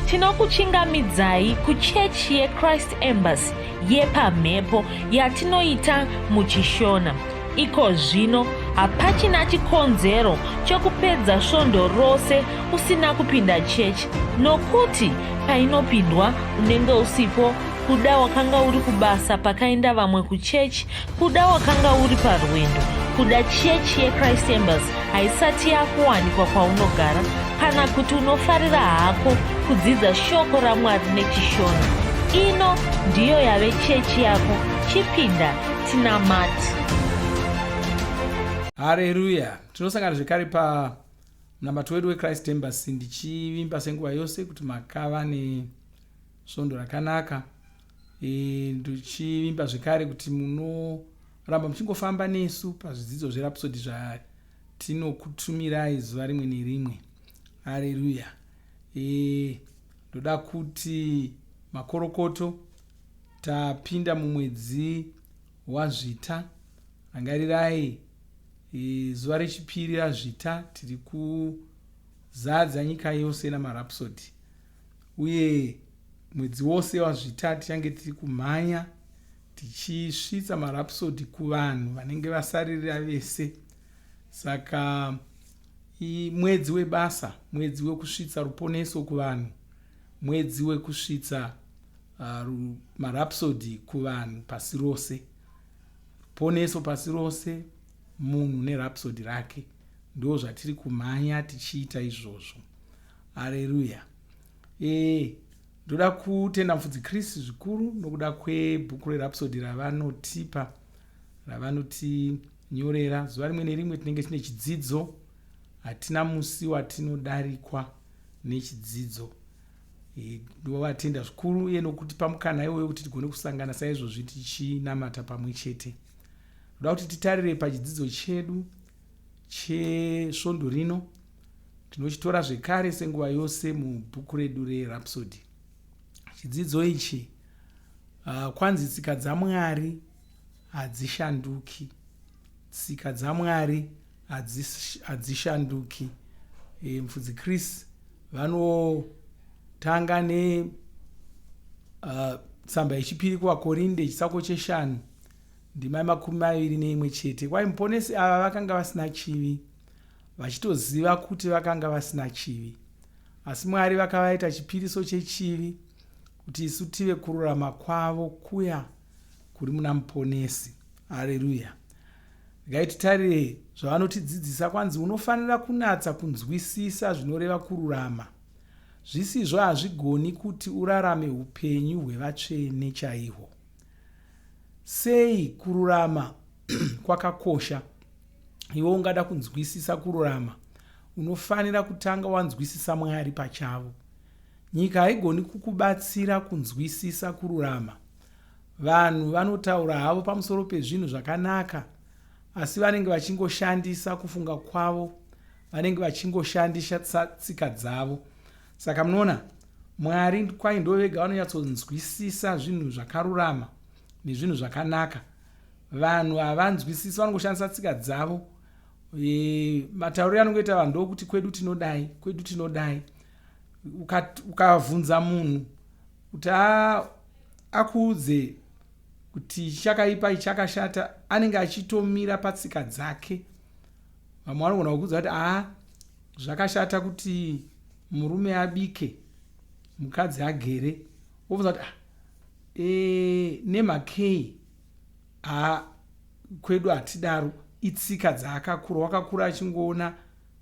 tinokuchingamidzai kuchechi yeChrist Embassy yepamhepo yatinoita muchishona. Iko zvino hapachina chikonzero chokupedza svondo rose usina kupinda chechi, nokuti painopindwa unenge usipo, kuda wakanga uri kubasa pakaenda vamwe kuchechi, kuda wakanga uri parwendo, kuda chechi yeChrist Embassy haisati yakuwanikwa kwaunogara, kana kuti unofarira hako kudzidza shoko raMwari nechishona. Ino ndiyo yave chechi yako. Chipinda tinamati. Haleluya. Tinosangana zvekare pamunamato wedu weChrist Embassy, ndichivimba senguva yose kuti makava nesvondo rakanaka. Ndichivimba zvekare kuti munoramba muchingofamba nesu pazvidzidzo zverapsodi zvatinokutumirai zuva rimwe nerimwe. Haleluya. Ndoda kuti makorokoto tapinda mumwedzi waZvita. Rangarirai zuva rechipiri raZvita tiri kuzadza nyika yose namarapsodi, uye mwedzi wose waZvita tichange tiri kumhanya tichisvitsa marapsodi kuvanhu vanenge vasaririra vese. Saka mwedzi webasa, mwedzi wekusvitsa ruponeso kuvanhu, mwedzi wekusvitsa marapsodi kuvanhu pasi rose, ruponeso pasi rose, munhu nerapsodi rake. Ndo zvatiri kumhanya tichiita izvozvo. Haleluya. Ndoda kutenda mufudzi Kristu zvikuru nokuda kwebhuku rerapsodi ravanotipa, ravanotinyorera. Zuva rimwe nerimwe tinenge tine chidzidzo, hatina musi watinodarikwa nechidzidzo. Ndovatenda zvikuru uye nokutipa mukana iwoyo kuti tigone kusangana saizvozvi tichinamata pamwe chete. Ndoda kuti titarire pachidzidzo chedu chesvondo rino. Tinochitora zvekare senguva yose mubhuku redu rerapsodi. Chidzidzo ichi kwanzi tsika dzaMwari hadzishanduki. Tsika dzaMwari hadzishanduki. Mufudzi Kristu vanotanga netsamba yechipiri kuvaKorinde chisako che5 ndima 21 chete. Kwai muponesi ava vakanga vasina chivi, vachitoziva kuti vakanga vasina chivi, asi Mwari vakavaita chipiriso chechivi kuti isu tive kururama kwavo kuya kuri muna muponesi. Haleluya. Ngaititarire zvavanotidzidzisa. Kwanzi unofanira kunatsa kunzwisisa zvinoreva kururama, zvisizvo hazvigoni kuti urarame upenyu hwevatsvene chaihwo. Sei kururama kwakakosha? Iwe ungada kunzwisisa kururama, unofanira kutanga wanzwisisa Mwari pachavo. Nyika haigoni kukubatsira kunzwisisa kururama. Vanhu vanotaura havo pamusoro pezvinhu zvakanaka, asi vanenge vachingoshandisa kufunga kwavo, vanenge vachingoshandisa tsika dzavo. Saka munoona, Mwari kwai ndo vega vanonyatsonzwisisa zvinhu zvakarurama nezvinhu zvakanaka. Vanhu havanzwisisi, vanongoshandisa tsika dzavo. Matauriro anongoita vanhu ndokuti kwedu tinodai, kwedu tinodai. Ukavhunza munhu kuti akuudze kuti chakaipa chakashata, anenge achitomira patsika dzake. Vamwe vanogona kukuudza kuti zvakashata kuti murume abike, mukadzi agere. Wobvunza kuti nemhakei? Kwedu hatidaro, itsika dzaakakura. Wakakura achingoona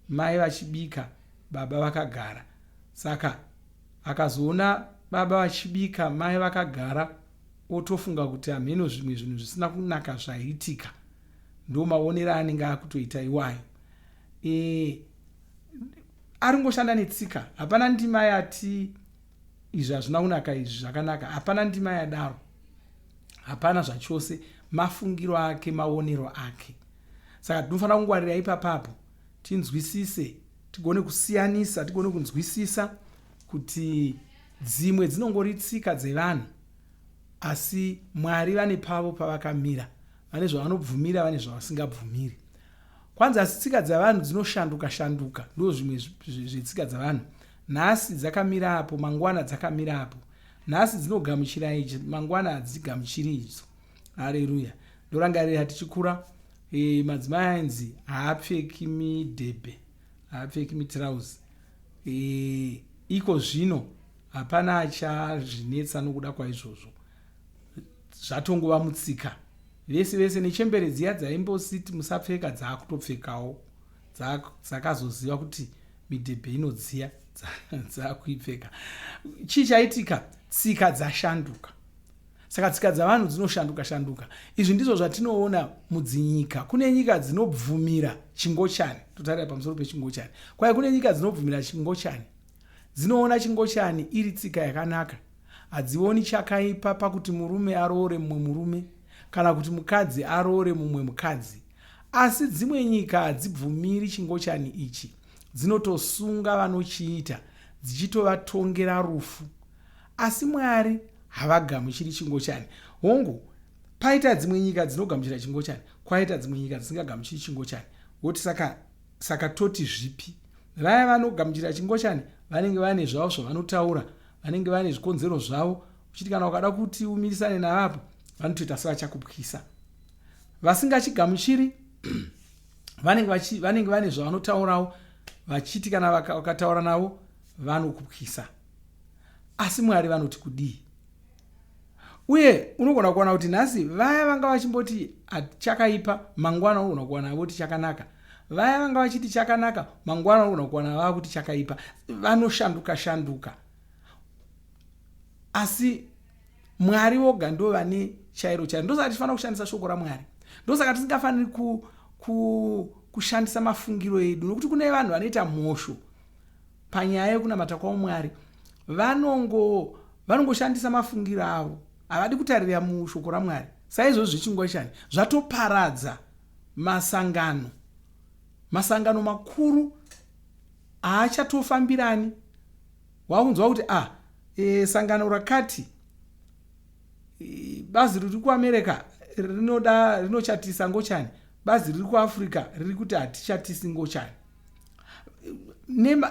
mai vachibika, baba vakagara. Saka akazoona baba vachibika, mai vakagara, otofunga kuti hameno zvimwe zvinhu zvisina kunaka zvaiitika. Ndo maonero anenge akutoita iwayo. Ari ngoshanda netsika. Hapana ndima yati izvi hazvina kunaka, izvi zvakanaka. Hapana ndima yadaro. Hapana zvachose. Mafungiro ake, maonero ake. Saka tinofanira kungwarira ipapapo, tinzwisise, tigone kusiyanisa, tigone kunzwisisa kuti dzimwe dzinongori tsika dzevanhu, asi Mwari vane pavo pavakamira. Vane zvavanobvumira, vane zvavasingabvumiri. Kwanza asi tsika dzavanhu dzinoshanduka shanduka. Ndo zvimwe zvetsika dzavanhu. nhasi dzakamira apo, mangwana dzakamira apo. Nhasi dzinogamuchira ichi, mangwana hadzigamuchiri idzo. Haleluya. Ndorangarira tichikura madzimai ainzi haapfeki midhebhe, haapfeki mitirauzi. Iko zvino hapana achazvinetsa nokuda kwaizvozvo, zvatongova mutsika. Vese vese nechembere dziya dzaimbositi musapfeka dzaakutopfekawo, dzakazoziva kuti midhebhe inodziya dzaakuipfeka. Chii chaitika? Tsika dzashanduka. Saka tsika dzavanhu dzinoshanduka. Izvi ndizvo zvatinoona mudzinyika. Kune nyika dzinobvumira chingochani, totarira pamusoro pechingochani. Kwaye kune nyika dzinobvumira chingochani, dzinoona chingochani iri tsika yakanaka. Hadzioni chakaipa pakuti murume aroore mumwe murume kana kuti mukadzi aroore mumwe mukadzi. Asi dzimwe nyika hadzibvumiri chingochani ichi, dzinotosunga vanochiita, dzichitovatongera rufu. Asi Mwari havagamuchiri chingochani. Hongu, paita dzimwe nyika dzinogamuchira chingochani, kwaita dzimwe nyika dzisingagamuchiri chingochani. Woti saka toti zvipi? Vaya vanogamuchira chingochani vanenge vane zvavo zvavanotaura, vanenge vane zvikonzero zvavo, uchiti kana ukada kuti umirisane navapo vanotoita sevachakupwisa. Vasingachigamuchiri vanenge vane zvavanotaurawo, vachiti kana vakataura navo vanokupwisa. Asi Mwari vanoti kudii? Uye unogona kuona kuti nhasi vaya vanga vachimboti chakaipa, mangwana unogona kuona voti chakanaka. Vaya vanga vachiti chakanaka, mangwana unogona kuona vava kuti chakaipa. Vanoshanduka. Asi Mwari woga ndo vane chairo. Ndosaka tifanira kushandisa shoko raMwari. Ndosaka tisingafaniri kushandisa mafungiro edu, nokuti kune vanhu vanoita mhosho panyaya yekunamata kwaMwari. Vanongoshandisa mafungiro avo, havadi kutarira mushoko raMwari. Saizvozvo chingochani zvatoparadza masangano makuru haachatofambirani. Waunzwa kuti sangano rakati, bazi riri kuAmerica rinochatisa ngochani, bazi riri kuAfrica riri kuti hatichatisi ngochani.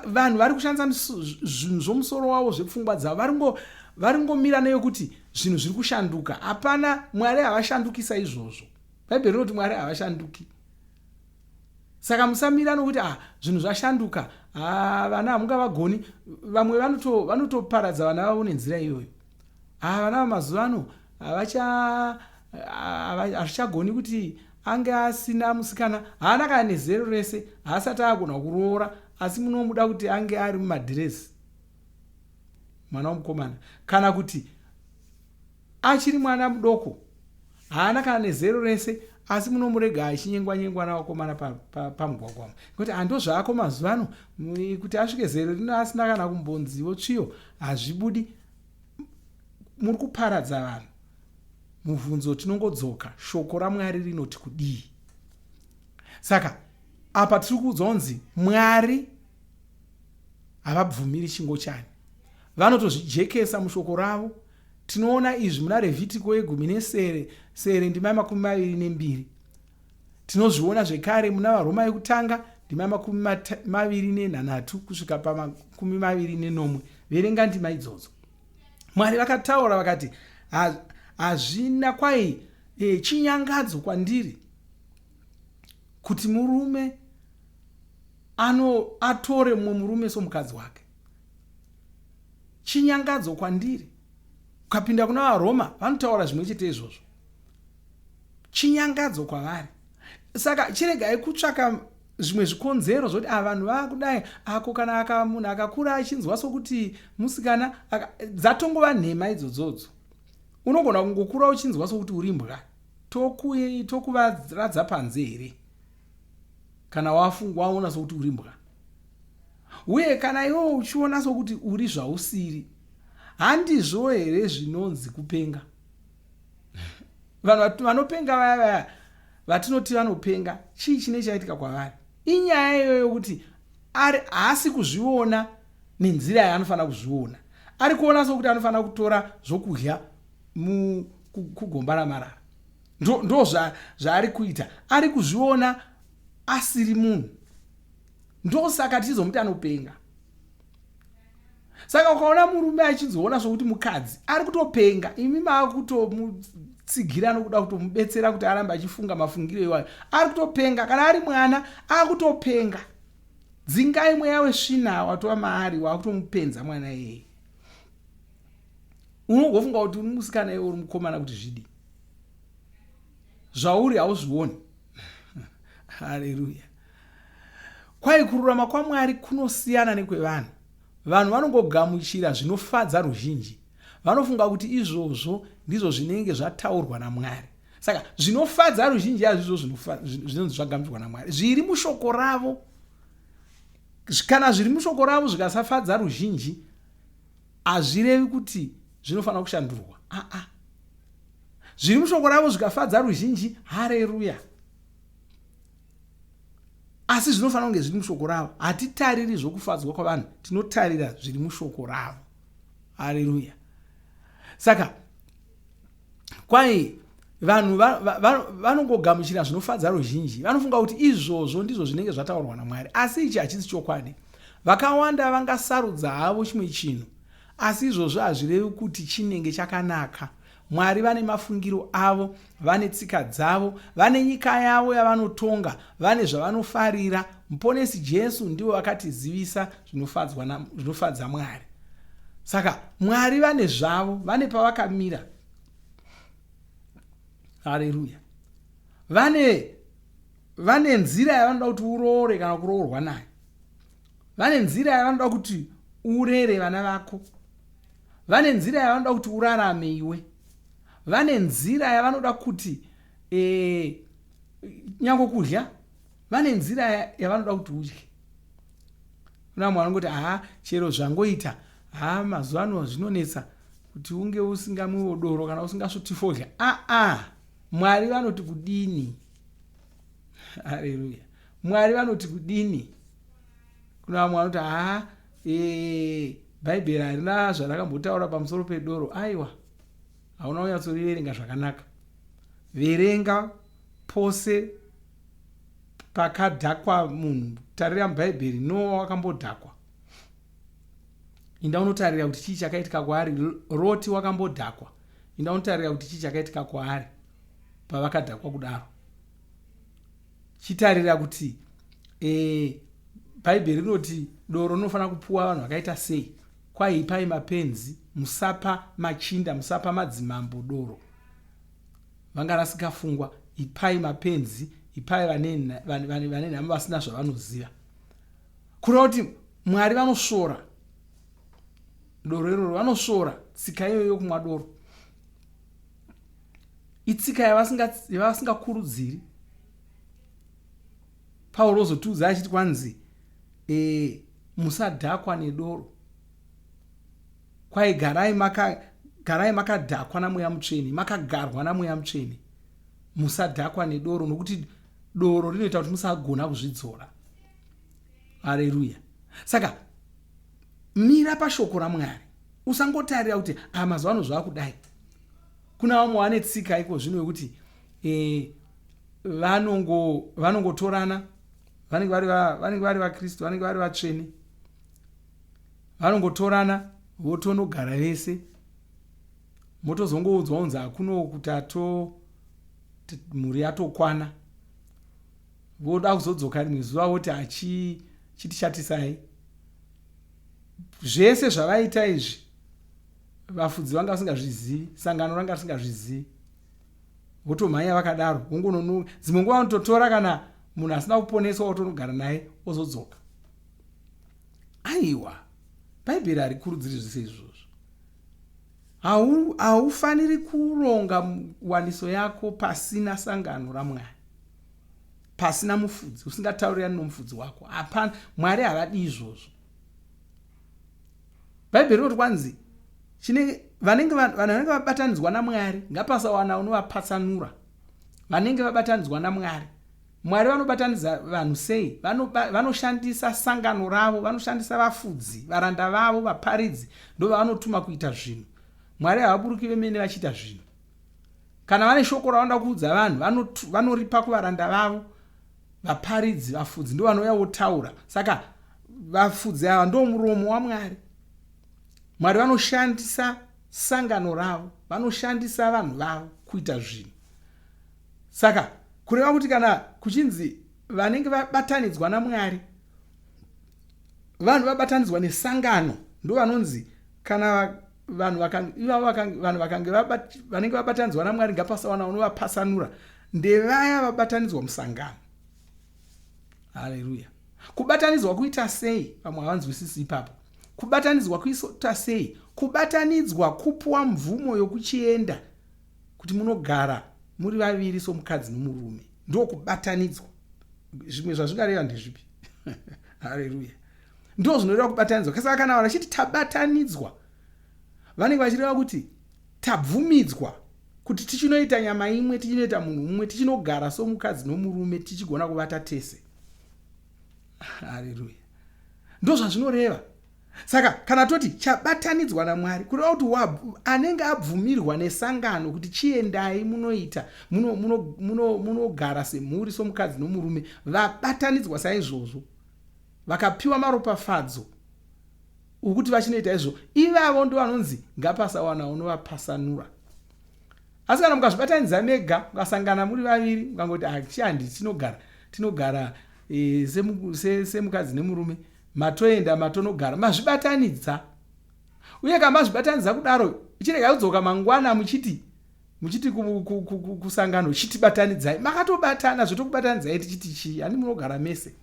Vanhu vari kushandisa zvinhu zvomusoro wavo zvepfungwa dzavo, varingomira neyokuti zvinhu zviri kushanduka. Hapana, Mwari havashandukisa izvozvo. Bhaibheri rinoti Mwari havashanduki. Saka musamira nokuti zvinhu zvashanduka, vana hamungavagoni. Vamwe vanotoparadza vana vavo nenzira iyoyo. Vana vamazuva ano hazvichagoni kuti ange asina musikana, haana kana nezero rese, haasati agona kuroora, asi munomuda kuti ange ari mumadhirezi, mwana womukomana. Kana kuti achiri mwana mudoko, haana kana nezero rese, asi munomurega achinyengwa navakomana pamugwagwamo. Kuti ando zvaako mazuva ano, kuti asvike zero rino asina kana kumbonziwo tsviyo, hazvibudi. Muri kuparadza vanhu. Mubvunzo tinongodzoka, shoko raMwari rinoti kudii? Saka apa tiri kudzonzi Mwari havabvumiri chingochani, vanotozvijekesa mushoko ravo. Tinoona izvi muna Revhitiko 10 ndima 22. Tinozviona zvekare muna Varoma yekutanga ndima 23 kusvika pa21. Verenga ndima idzodzo. Mwari vakataura vakati, hazvina kwai chinyangadzo kwandiri kuti murume atore mumwe murume somukadzi wake. Chinyangadzo kwandiri. Ukapinda kuna Varoma vanotaura zvimwe chete izvozvo. Chinyangadzo kwavari. Saka chiregai kutsvaka zvimwe zvikonzero zvoti vanhu vakudai, ako kana munhu akakura achinzwa sokuti musikana, dzatongova nhema idzodzodzo. Unogona kungokura uchinzwa sokuti uri mbwa, tokuvaradza panze here kana waona sokuti uri mbwa. Uye kana iwe uchiona sokuti uri zvausiri, handizvo here zvinonzi kupenga? Vanhu vanopenga vaya vatinoti vanopenga, chii chine chaitika kwavari? Inyaya iyoyo kuti haasi kuzviona nenzira yaanofanira kuzviona. Ari kuona sokuti anofanira kutora zvokudya kugomba ramarara. Ndo zvaari kuita. Ari kuzviona asiri munhu. Ndo saka tizomuti anopenga. Saka ukaona murume achizoona zvokuti mukadzi ari kutopenga, imi maakutomutsigira nokuda kutomubetsera kuti arambe achifunga mafungiro iwayo, ari kutopenga. Kana ari mwana akutopenga, dzingai mweya wesvina watova maari wakutomupenza mwana iyeye. Unongofunga kuti uri musikana iwe uri mukomana kuti zvidi, zvauri hauzvioni. Haleluya. Kwai kururama kwaMwari kunosiyana nekwevanhu. Vanhu vanongogamuchira zvinofadza ruzhinji, vanofunga kuti izvozvo ndizvo zvinenge zvataurwa naMwari. Saka zvinofadza ruzhinji hazvizvo zvinonzi zvagamuchirwa naMwari. Zviri mushoko ravo, kana zviri mushoko ravo zvikasafadza ruzhinji, hazvirevi kuti zvinofanira kushandurwa. Zviri mushoko ravo zvikafadza ruzhinji, haleluya. Asi zvinofanira kunge zviri mushoko ravo. Hatitariri zvokufadzwa kwavanhu, tinotarira zviri mushoko ravo. Haleluya. Saka kwai vanhu vanongogamuchira zvinofadza ruzhinji, vanofunga kuti izvozvo ndizvo zvinenge zvataurwa naMwari. Asi ichi hachisi chokwadi. Vakawanda vangasarudza havo chimwe chinhu, asi izvozvo hazvirevi kuti chinenge chakanaka. Mwari vane mafungiro avo, vane tsika dzavo, vane nyika yavo yavanotonga, vane zvavanofarira. Muponesi Jesu ndivo vakatizivisa zvinofadza Mwari. Saka Mwari vane zvavo, vane pavakamira. Haleluya. Vane nzira yavanoda kuti uroore kana kuroorwa nayo. Vane nzira yavanoda kuti urere vana vako. Vane nzira yavanoda kuti urarame iwe. Vane nzira yavanoda kuti nyango kudya, vane nzira yavanoda kuti udye. Kuna mwana ngoti chero zvangoita, mazuva ano zvinonetsa kuti unge usingamwiwo doro kana usingasvoti fodya. Mwari vanoti kudini? Haleluya. Mwari vanoti kudini? Kuna mwana ngoti Bhaibheri harina zvarakambotaura pamusoro pedoro. Aiwa, hauna kunyatsoriverenga zvakanaka. Verenga pose pakadhakwa munhu. Tarira muBhaibheri, Noa wakambodhakwa. Inda unotarira kuti chii chakaitika kwaari. Roti wakambodhakwa. Inda unotarira kuti chii chakaitika kwaari pavakadhakwa kudaro. Chitarira kuti Bhaibheri rinoti doro rinofanira kupuwa vanhu vakaita sei. Kwai ipai mapenzi, musapa machinda, musapa madzimambo doro. Vanga rasikafungwa, ipai mapenzi, ipai vane nhamo vasina zvavanoziva. Kureva kuti Mwari vanosvora doro iroro, vanosvora tsika iyoyo kumwa doro. Itsika yavasingakurudziri. Pauro zotiudza achiti kwanzi musadhakwa nedoro. Kwai garai makadhakwa namweya mutsvene, makagarwa namweya mutsvene. Musadhakwa nedoro, nokuti doro rinoita kuti musagona kuzvidzora. Haleluya. Saka mira pashoko raMwari. Usangotarira kuti mazuva ano zvakudai. Kuna vamwe vane tsika iko zvino yokuti vanongotorana, vanenge vari vaKristu, vanenge vari vatsvene, vanongotorana votonogara vese, motozongoudzwa unzi hakuno kuti mhuri yatokwana, voda kuzodzoka rimwe zuva voti chitichatisai. Zvese zvavaita izvi vafudzi vanga vasingazvizivi, sangano ranga risingazvizivi, votomhanya vakadaro. Dzimwe nguva vanototora kana munhu asina kuponeswa otonogara naye ozodzoka. Aiwa, Bhaibheri harikurudziri zvese izvozvo. Haufaniri kuronga waniso yako pasina sangano raMwari, pasina mufudzi, usingataurirani nomufudzi wako. Hapana, Mwari havadi izvozvo. Bhaibheri rinoti kwanzi vanenge vabatanidzwa naMwari ngapasawana unovapatsanura. Vanenge vabatanidzwa naMwari, Mwari vanobatanidza vanhu sei? Vanoshandisa sangano ravo, vanoshandisa vafudzi, varanda vavo, vaparidzi, ndo vanotuma kuita zvinhu. Mwari havaburuki vemene vachiita zvinhu. Kana vane shoko ravanoda kuudza vanhu, vanoripa kuvaranda vavo, vaparidzi, vafudzi, ndo vanouya votaura. Saka vafudzi ava ndo muromo waMwari. Mwari vanoshandisa sangano ravo, vanoshandisa vanhu vavo kuita zvinhu. Saka kureva kuti kana kuchinzi vanenge vabatanidzwa naMwari, vanhu vabatanidzwa nesangano, ndo vanonzi kana vanhu vanenge vabatanidzwa naMwari ngapasawana unovapasanura, ndevaya vabatanidzwa musangano. Haleluya. Kubatanidzwa kuita sei? Vamwe havanzwisisi ipapo. Kubatanidzwa kuita sei? Kubatanidzwa kupuwa mvumo yokuchienda kuti munogara muri vaviri somukadzi nomurume. Ndo kubatanidzwa. Zvimwe zvazvingareva ndezvipi? Haleluya. Ndo zvinoreva kubatanidzwa. Saka kana vachiti tabatanidzwa, vanenge vachireva kuti tabvumidzwa kuti tichinoita nyama imwe, tichinoita munhu mumwe, tichinogara somukadzi nomurume, tichigona kuvata tese. Haleluya. Ndo zvazvinoreva. Saka kana toti chabatanidzwa naMwari, kureva kuti anenge abvumirwa nesangano kuti chiendai munoita munogara semhuri somukadzi nomurume, vabatanidzwa saizvozvo, vakapiwa maropafadzo ukuti vachinoita izvo, ivavo ndo vanonzi ngapasawana unovapasanura. Asi kana mukazvibatanidza mega, mukasangana muri vaviri, mukangoti chihandi tinogara semukadzi nemurume, matoenda matonogara, mazvibatanidza. Uye kama mazvibatanidza kudaro, ichirega kudzoka mangwana muchiti kusangano chitibatanidzai, makatobatana zvotokubatanidzai tichiti chii? Ani munogara mese.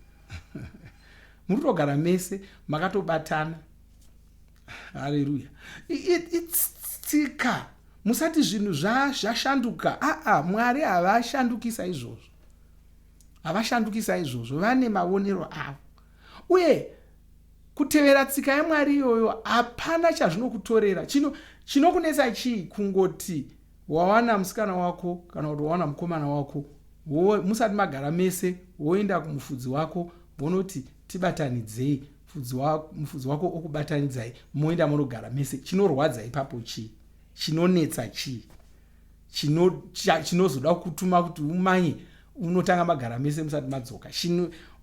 Murikugara mese makatobatana. Haleluya. Tsika. Musati zvinhu zvashanduka. Mwari havashandukisa izvozvo. Havashandukisa izvozvo. Vane maonero avo. Uye kutevera tsika yaMwari iyoyo hapana chazvinokutorera. Chinokunetsa chii? Kungoti wawana musikana wako kana kuti wawana mukomana wako, musati magara mese, woenda kumufudzi wako, wonoti tibatanidzei, mufudzi wako okubatanidzai, moenda munogara mese. Chinorwadza ipapo chii? Chinonetsa chii? Chinozoda kutuma kuti umanye unotanga magara mese musati madzoka.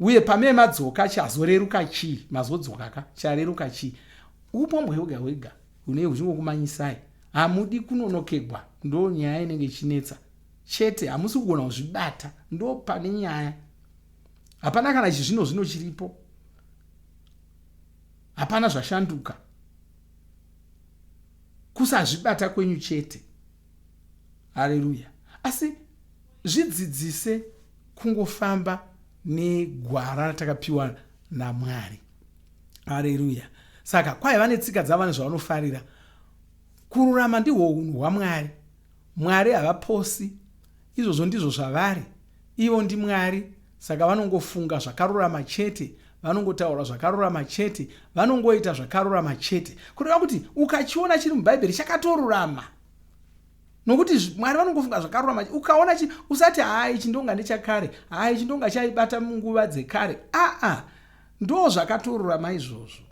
Uye pamene madzoka chazoreruka chii? Mazodzoka ka chareruka chii? Upombwe hwega une huchingokumanyisai. Hamudi kunonokegwa, ndo nyaya inenge ichinetsa. Chete hamusi kugona kuzvibata, ndo pane nyaya. Hapana kana chizvino chiripo. Hapana zvashanduka. Kusazvibata kwenyu chete. Haleluya. Asi zvidzidzise kungofamba negwara ratakapiwa naMwari. Haleluya. Saka kwaiva netsika dzavanhu zvavanofarira. Kururama ndihwo unhu hwaMwari. Mwari havaposi. Izvozvo ndizvo zvavari. Ivo ndiMwari. Saka vanongofunga zvakarurama chete, vanongotaura zvakarurama chete, vanongoita zvakarurama chete. Kureva kuti ukachiona chiri muBhaibheri chakatorurama. Nokuti Mwari vanongofunga zvakarurama. Ukaona usati ichi ndonga nechakare, ichi ndonga chaibata munguva dzekare. Ndo zvakatorurama izvozvo.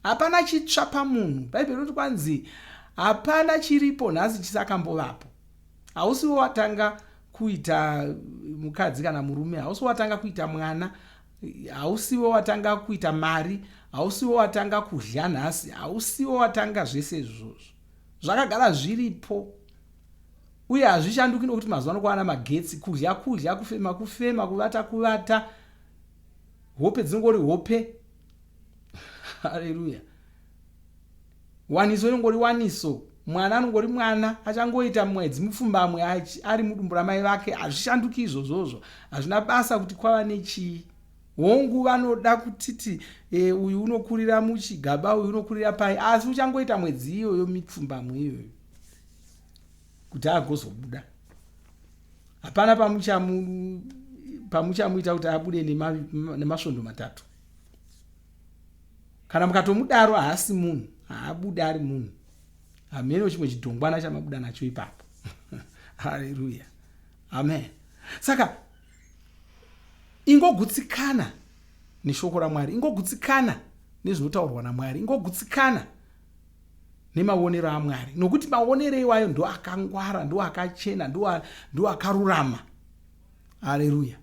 Hapana chitsva pamunhu. Bhaibheri roti kwanzi hapana chiripo nhasi chisakambovapo. Hausiwo watanga kuita mukadzi kana murume, hausiwo watanga kuita mwana, hausiwo watanga kuita mari, hausiwo watanga kudya nhasi, hausiwo watanga zvese izvozvo. Zvakagara zviripo. Uye hazvishanduki nokuti mazuva ano kwaana magetsi, kudya, kufema, kuvata, hope dzinongori hope. Haleluya. Waniso inongori waniso. Mwana anongori mwana, achangoita mwedzi mupfumbamwe ari mudumbu ramai vake. Hazvishanduki izvozvo. Hazvina basa kuti kwava nechii. Hongu vanoda kutiti uyu unokurira muchigaba, uyu unokurira pai, asi uchangoita mwedzi iyoyo mipfumbamwe iyoyo kuti agozobuda. Hapana pamuchamuita kuti abude nemasvondo 3. Kana mukatomudaro haasi munhu, haabude ari munhu. Hamene chimwe chidhongwana chamabuda nacho ipapo. Haleluya. Amen. Saka ingogutsikana neshoko raMwari, ingogutsikana nezvinotaurwa naMwari, ingogutsikana nemaonero aMwari, nokuti maonero iwayo ndo akangwara, ndo akachena, ndo akarurama. Haleluya.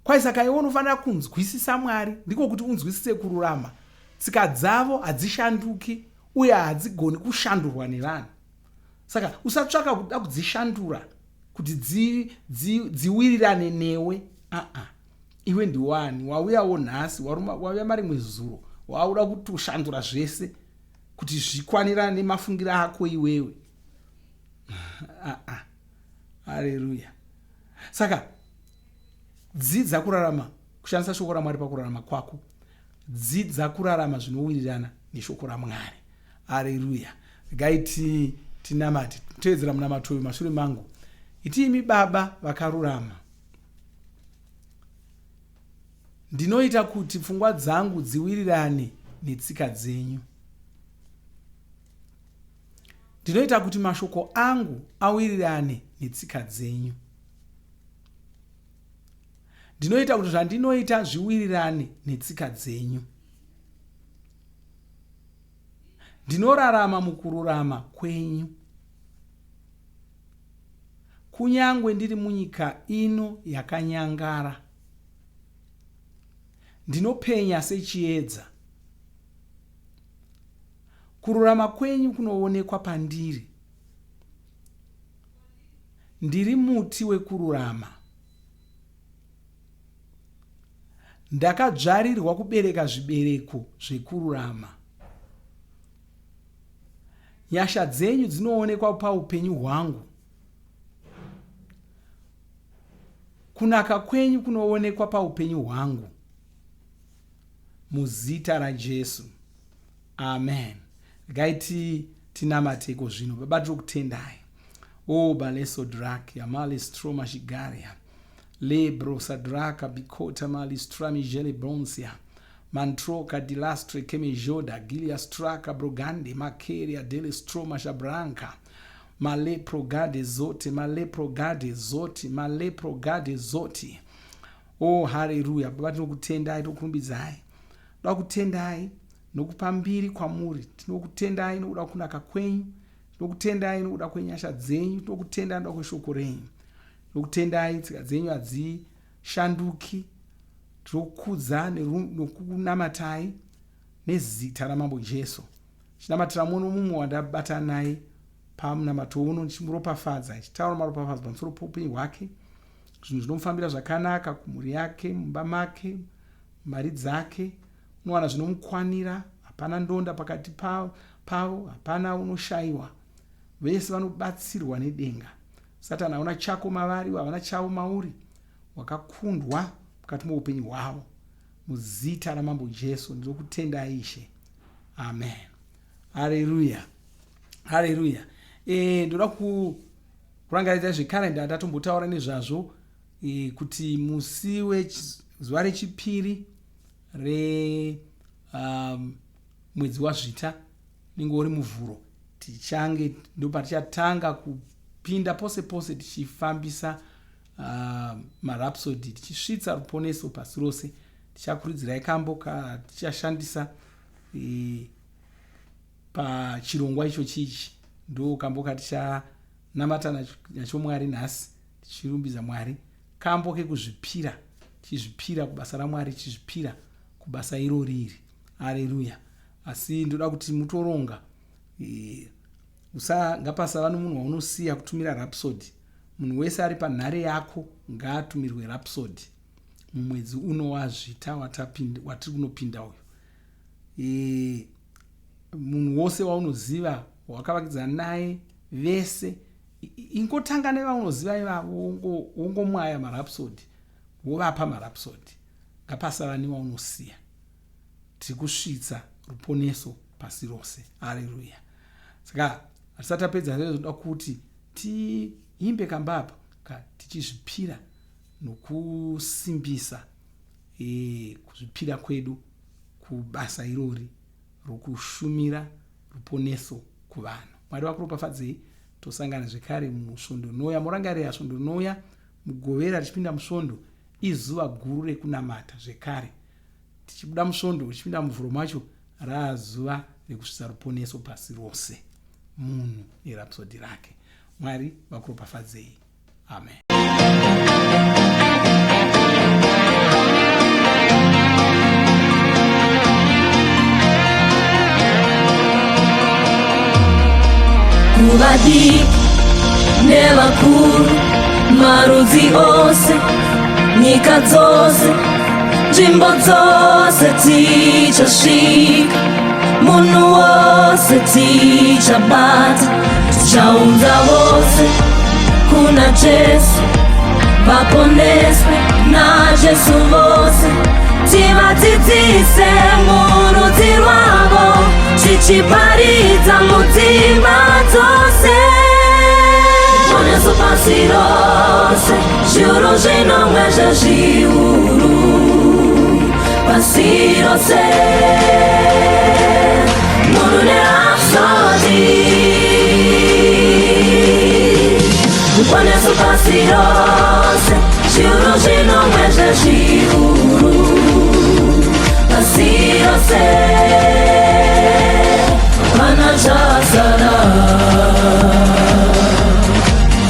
Kwai saka iwe unofanira kunzwisisa Mwari, ndiko kuti unzwisise kururama. Tsika dzavo hadzishanduki, uye hadzigoni kushandurwa nevanhu. Saka usatsvaka kuda kudzishandura kuti dziwirirane newe. Iwe ndiwani, wauyawo nhasi, wauya marimwe zuro, wauda kutoshandura zvese kuti zvikwanirane nemafungiro ako iwewe. Haleluya. Saka dzidza kurarama, kushandisa shoko raMwari pakurarama kwako. Dzidza kurarama zvinowirirana neshoko raMwari. Haleluya. Regai tinamate, tevedzera munamato uyu mashure mangu. Imi Baba vakarurama, ndinoita kuti pfungwa dzangu dziwirirane netsika dzenyu. Ndinoita kuti mashoko angu awirirane netsika dzenyu. Ndinoita kuti zvandinoita zviwirirane netsika dzenyu. Ndinorarama mukururama kwenyu. Kunyangwe ndiri munyika ino yakanyangara, ndinopenya sechiedza. Kururama kwenyu kunoonekwa pandiri. Ndiri muti wekururama. Ndakadzvarirwa kubereka zvibereko zvekururama. Nyasha dzenyu dzinoonekwa paupenyu hwangu. Kunaka kwenyu kunoonekwa paupenyu hwangu. Muzita raJesu. Amen. Regai tinamateko zvino. Baba tirikutendai. Balesodraki amali stroma shigaria. Lebro sadraka bikota mali strami jele bronsia. Mantroka dilastre kemejoda gilia straka brogande makeria dele stroma shabranka. Maleprogade zote, maleprogade zote, maleprogade zote. Haleluya. Baba tinokutendai, tokurumbidzai. Toda kutendai nokupa mbiri kwamuri. Tinokutendai nokuda kunaka kwenyu. Tinokutendai nokuda kwenyasha dzenyu. Tinokutendai nokuda kweshoko renyu. Tinokutendai tsika dzenyu hadzishanduki. Tinokudza nokunamatai nezita ramambo Jesu. Chinamatira muno mumwe wandabata naye pamunamato uno, ndichimuropafadza, ndichitaura maropafadzo pamusoro poupenyu hwake. Zvinhu zvinomufambira zvakanaka kumhuri yake, mumba make, mari dzake. Unowana zvinomukwanira, hapana ndonda pakati pavo, hapana unoshayiwa. Vese vanobatsirwa nedenga. Satani hauna chako mavari, havana chavo mauri. Wakakundwa mukati muupenyu hwavo. Muzita ramambo Jesu ndinokutendai Ishe. Amen. Haleluya. Haleluya. Ndoda kurangaridza zvekare ndatombotaura nezvazvo kuti musi wezuva rechipiri mwedzi wazvita ninge uri muvhuro, tichange ndopatichatanga kupinda pose pose tichifambisa marapsodi, tichisvitsa ruponeso pasi rose. Tichakuridzirai kambo tichashandisa pachirongwa icho chichi. Ndo kambo katichanamata nacho Mwari nhasi, tichirumbidza Mwari. Kambo kekuzvipira, tichizvipira kubasa raMwari, tichizvipira kubasa iro riri. Haleluya. Asi ndoda kuti mutoronga, ngapasava nomunhu waunosiya kutumira rapsodi. Munhu wese ari panhare yako ngaatumirwe rapsodi mumwedzi uno wazvita watiri kunopinda uyu. Munhu wose waunoziva, wakavakidzana naye, vese ingotanga nevaunoziva ivavo, wongomwaya marapsodi, wovapa marapsodi. Ngapasava newaunosiya. Tiri kusvitsa ruponeso pasi rose. Haleluya. Saka hatisati tapedza zvoda kuti tiimbe kambapa tichizvipira nokusimbisa kuzvipira kwedu kubasa irori rokushumira ruponeso kuvanhu. Mwari vakuropafadzei. Tosangana zvekare musvondo noya. Murangarira svondo noya mugovera tichipinda musvondo, izuva guru rekunamata zvekare. Tichibuda musvondo tichipinda muvhuro macho, raazuva rekusvitsa ruponeso pasi rose munhu nerapsodi rake. Mwari vakuropafadzei. Amen. kuvadiki nevakuru, marudzi ose, nyika dzose, nzvimbo dzose tichasvika, munhu wose tichabata, tichaunza vose kuna Jesu, vaponeswe naJesu vose, tivadzidzise murudzi rwavo, tichiparidza mudzimba dzose. Poneso pasi rose, zviuru zvinomwe zvezviuru pasi rose, munhu nerapsodi. Poneso pasi rose, zviuru zvinomwe zvezviuru pasi rose, pana chasara.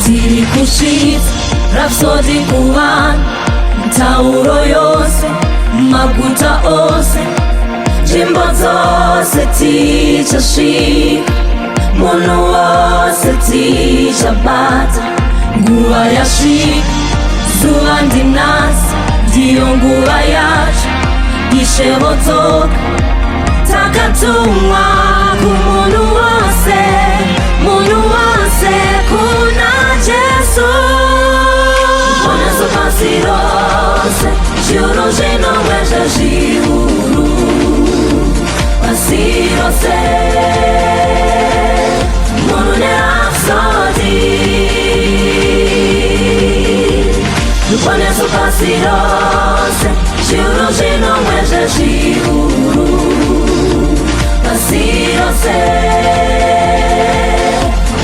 Tiri kusvitsa rapsodi kuvanhu, tauro yose, maguta ose, nzvimbo dzose tichasvika, munhu wose tichabata. Nguva yasvika, zuva ndinasi, ndiyo nguva yacho, Ishe vodzoka, takatumwa kumunhu wose, munhu wose kuna Jesu. Poneso pasi rose, zviuru zvinomwe zvezviuru pasi rose, munhu nerapsodi. Poneso pasi rose, zviuru zvinomwe zvezviuru pasi rose,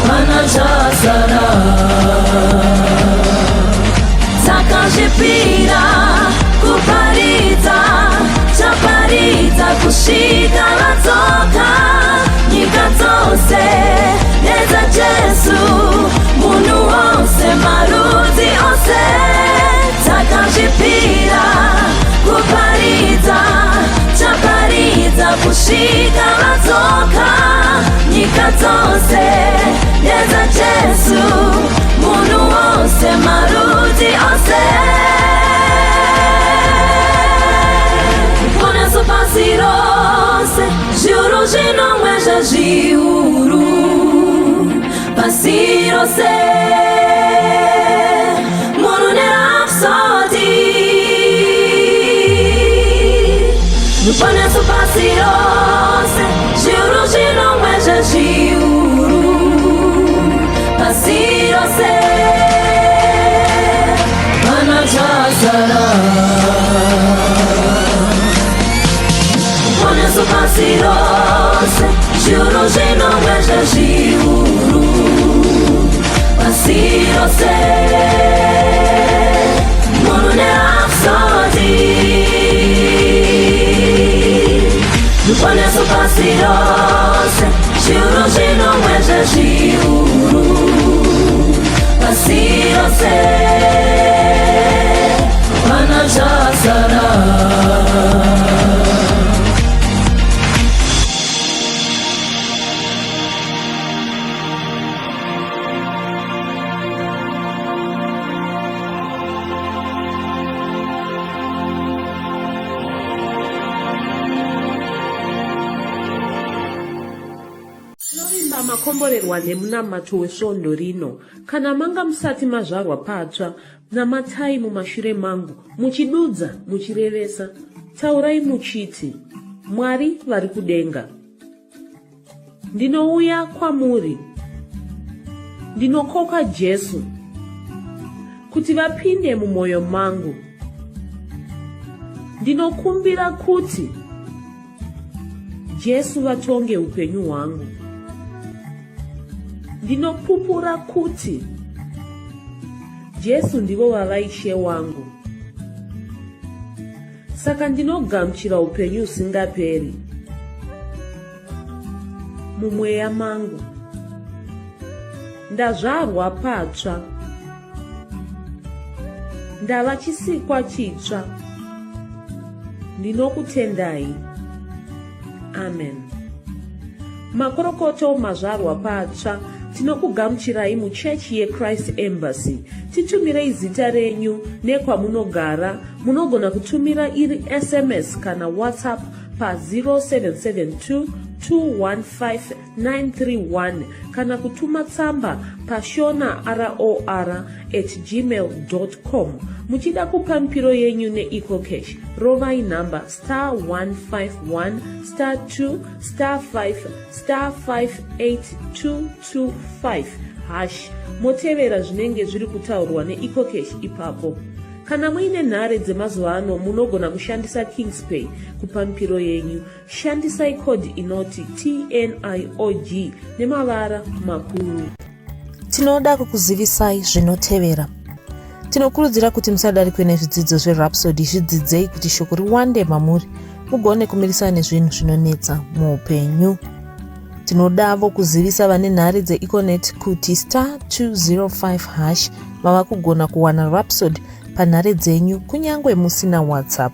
pana chasara. Takazvipira kuparidza, chaparidza kusvika vadzoka, nyika dzose nedzaJesu, munhu wose, marudzi ose. Takazvipira kuparidza, chaparidza kusvika vadzoka, nyika dzose nedzaJesu, munhu wose, marudzi ose. Poneso pasi rose, zviuru zvinomwe zvezviuru pasi rose, munhu nerapsodi. Poneso pasi rose, zviuru zvinomwe zvezviuru pasi rose, pana chasara. Poneso pasi rose, zviuru zvinomwe zvezviuru pasi rose, munhu nerapsodi. Poneso pasi rose, zviuru zvinomwe zvezviuru pasi rose, pana chasara. Makomborerwa nemunamato wesvondo rino, kana manga musati mazvarwa patsva, namatai mumashure mangu, muchidudza, muchirevesa, taurai muchiti, Mwari vari kudenga, ndinouya kwamuri, ndinokoka Jesu kuti vapinde mumwoyo mangu, ndinokumbira kuti Jesu vatonge upenyu hwangu, ndinopupura kuti Jesu ndivo vavaishe wangu. Saka ndinogamuchira upenyu usingaperi mumweya mangu. Ndazvarwa patsva, ndava chisikwa chitsva. Ndinokutendai. Amen. Makorokoto mazvarwa patsva tinokugamuchirai muchechi yeChrist Embassy. Titumirei zita renyu nekwamunogara. Munogona kutumira iri SMS kana WhatsApp pa 0772 215 kana kutuma tsamba pa shonaror@gmail.com. Muchida kupa mpiro yenyu neEcocash, rovai namba *151*2*5*58222 motevera zvinenge zviri kutaurwa neEcocash ipapo. Kana muine nhare dzemazuva ano munogona kushandisa KingsPay kupa mpiro yenyu. Shandisai kodi inoti TNIOG nemavara makuru. Tinoda kukuzivisai zvinotevera. Tinokurudzira kuti musadarikwe nezvidzidzo zveRhapsody. Zvidzidzei kuti shoko riwande mamuri mugone kumirisana nezvinhu zvinonetsa muupenyu. Tinodavo kuzivisa vane nhare dzeEconet kuti *205# mava kugona kuwana Rhapsody panhare dzenyu kunyangwe musina WhatsApp.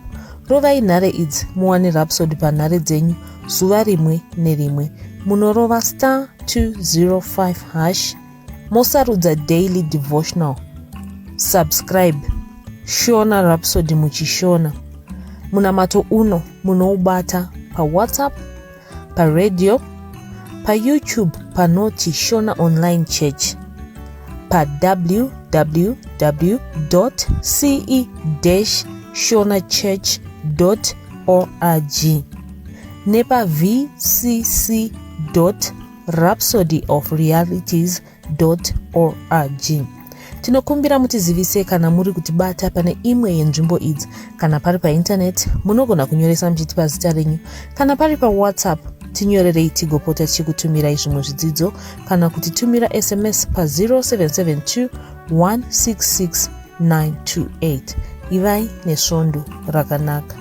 Rovai nhare idzi muwane Rhapsody panhare dzenyu zuva rimwe nerimwe. Munorova *205# mosarudza daily devotional. Subscribe Shona Rhapsody muchishona. Munamato uno munoubata pa WhatsApp, pa radio, pa YouTube panoti Shona Online Church, pa www.ce-shonachurch.org nepa vcc.rhapsodyofrealities.org. Tinokumbira mutizivise kana muri kutibata pane imwe yenzvimbo idzi. Kana pari painternet munogona kunyoresa muchitipa zita renyu. Kana pari pa WhatsApp tinyorerei tigopota tichikutumirai zvimwe zvidzidzo kana kutitumira SMS pa 0772 166 928. Ivai nesvondo rakanaka.